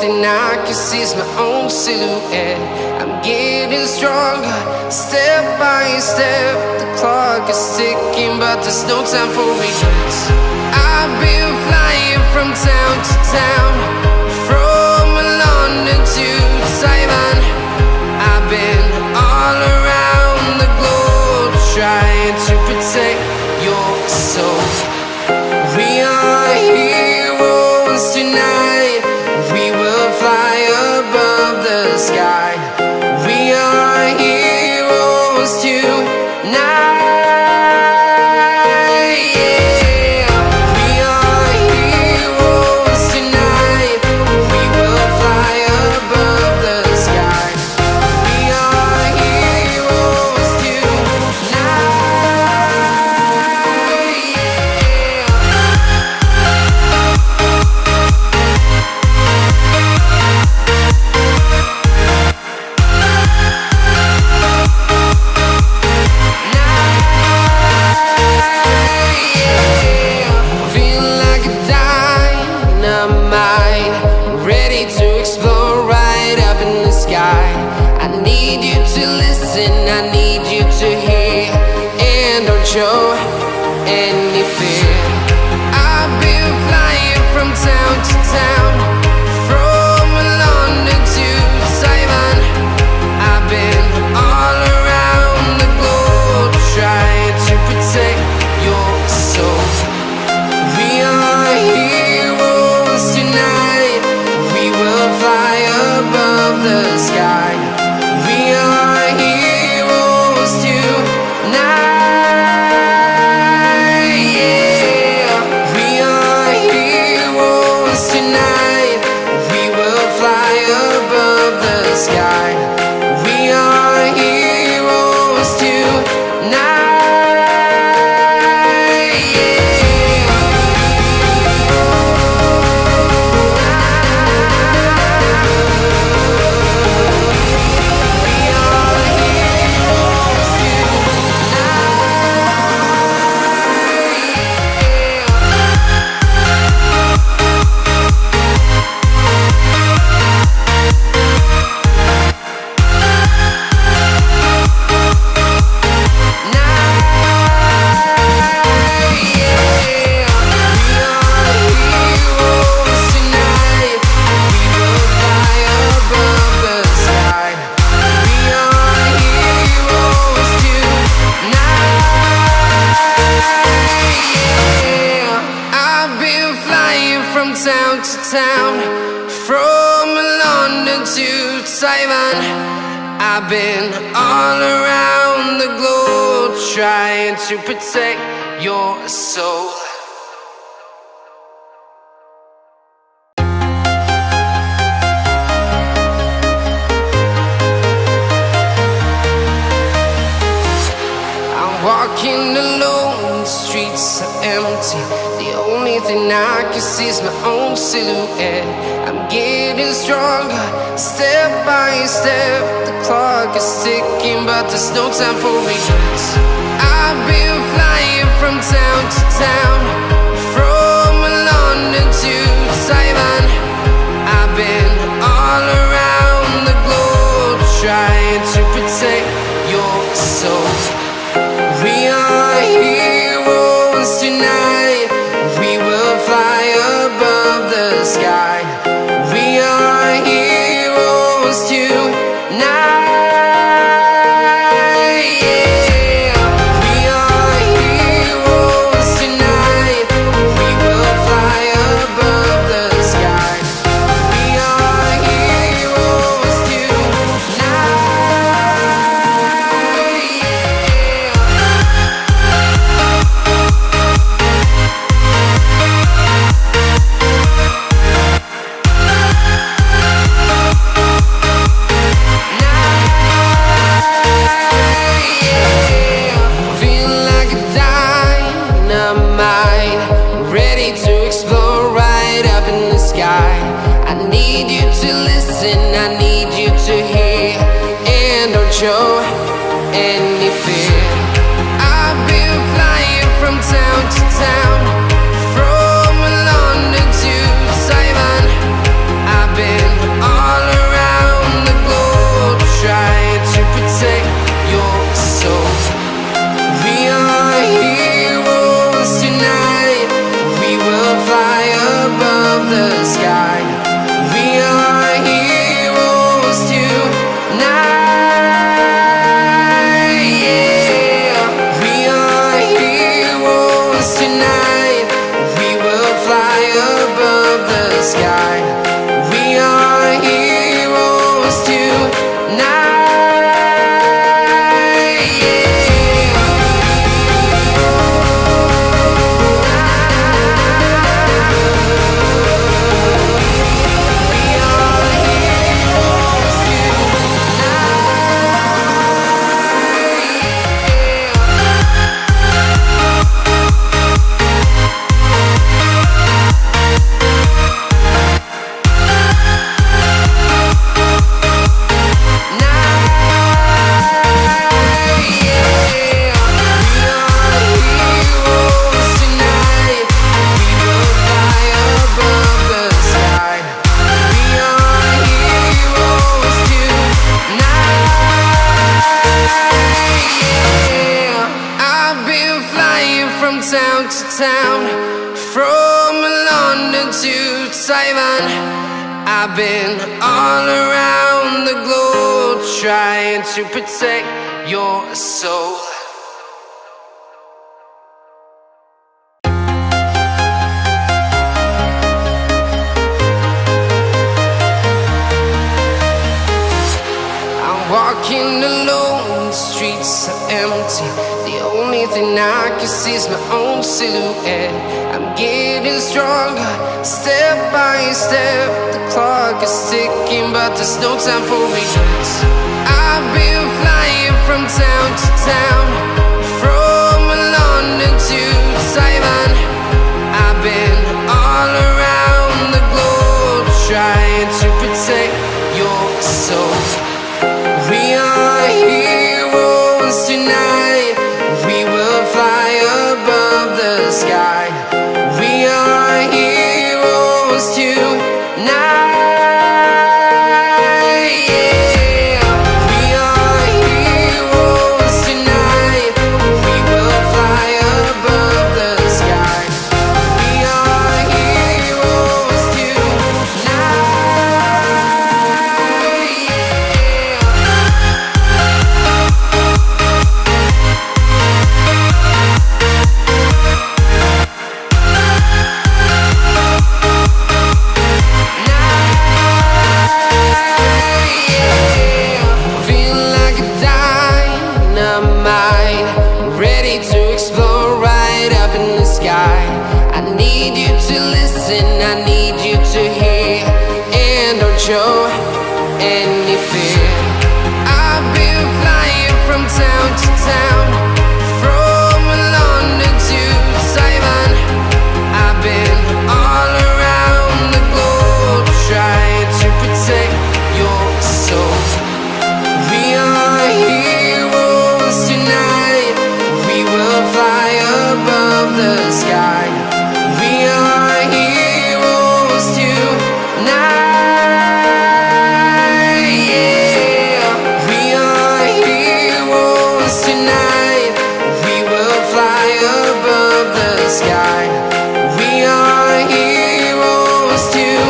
thing I can see is my own silhouette. I'm getting stronger, step by step. The clock is ticking, but there's no time for regrets. I've been flying from town to town, from London to Taiwan. I've been all around the globe, trying to protect your soul. We are heroes tonight. We will fly above the sky. We are heroes tonight. Yeah. We are heroes tonight. We will fly above the sky. We are heroes tonight. I need you to listen, I need you to hear, and don't show any fear. I've been flying from town to town, from London to Taiwan. I've been all around the globe, trying to protect your soul. We are heroes tonight. We will fly above the sky. We are heroes tonight. Yeah. We are heroes tonight. We will fly above the sky. We are heroes tonight. Town to town, from London to Taiwan. I've been all around the globe, trying to protect your soul. I'm walking alone, the streets are empty. The only thing I can see is my own silhouette. I'm getting stronger, step by step. The clock is ticking, but there's no time for regrets. I've been flying from town to town, from London to Taiwan. I've been all around the globe, trying to protect your soul. We are heroes tonight. We will fly above the sky. We are heroes tonight. Yeah. We are heroes tonight. We will fly above the sky. We are heroes tonight. I need you to listen, I need you to hear, and don't show any fear. I've been flying from town to town, from London to Taiwan. I've been town to town, from London to Taiwan. I've been all around the globe trying to protect your soul. Walking alone, the streets are empty. The only thing I can see is my own silhouette. I'm getting stronger, step by step. The clock is ticking, but there's no time for regrets. I've been flying from town to town, from London to Taiwan. I've been all around the globe trying to protect your soul. We are heroes tonight. We will fly above the sky. We are heroes tonight. Yeah. We are heroes tonight. We will fly above the sky. We are heroes tonight. I need you to listen, I need you to hear, and don't show any fear. I've been flying from town to town, from London to Taiwan. I've been all around the globe trying to protect your soul. We are heroes tonight. We will fly above the sky. We are heroes tonight. Yeah. We are heroes tonight. We will fly above the sky. We are heroes tonight.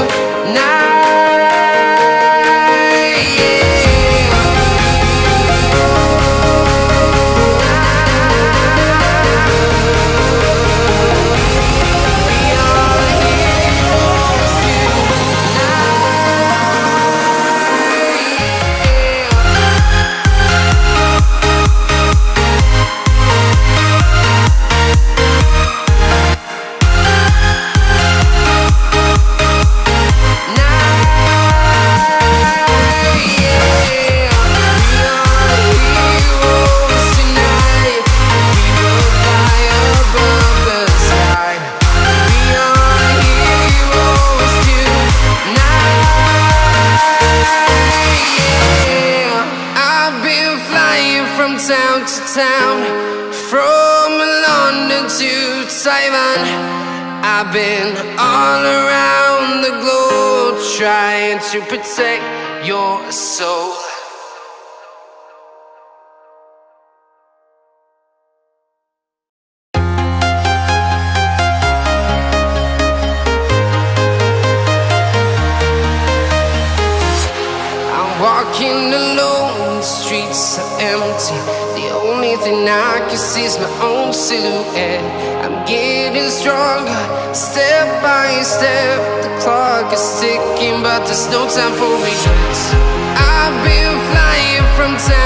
Town to town, from London to Taiwan. I've been all around the globe trying to protect your soul. I'm walking alone, the streets are empty. The only thing I can see is my own silhouette. I'm getting stronger, step by step. The clock is ticking, but there's no time for regrets. I've been flying from town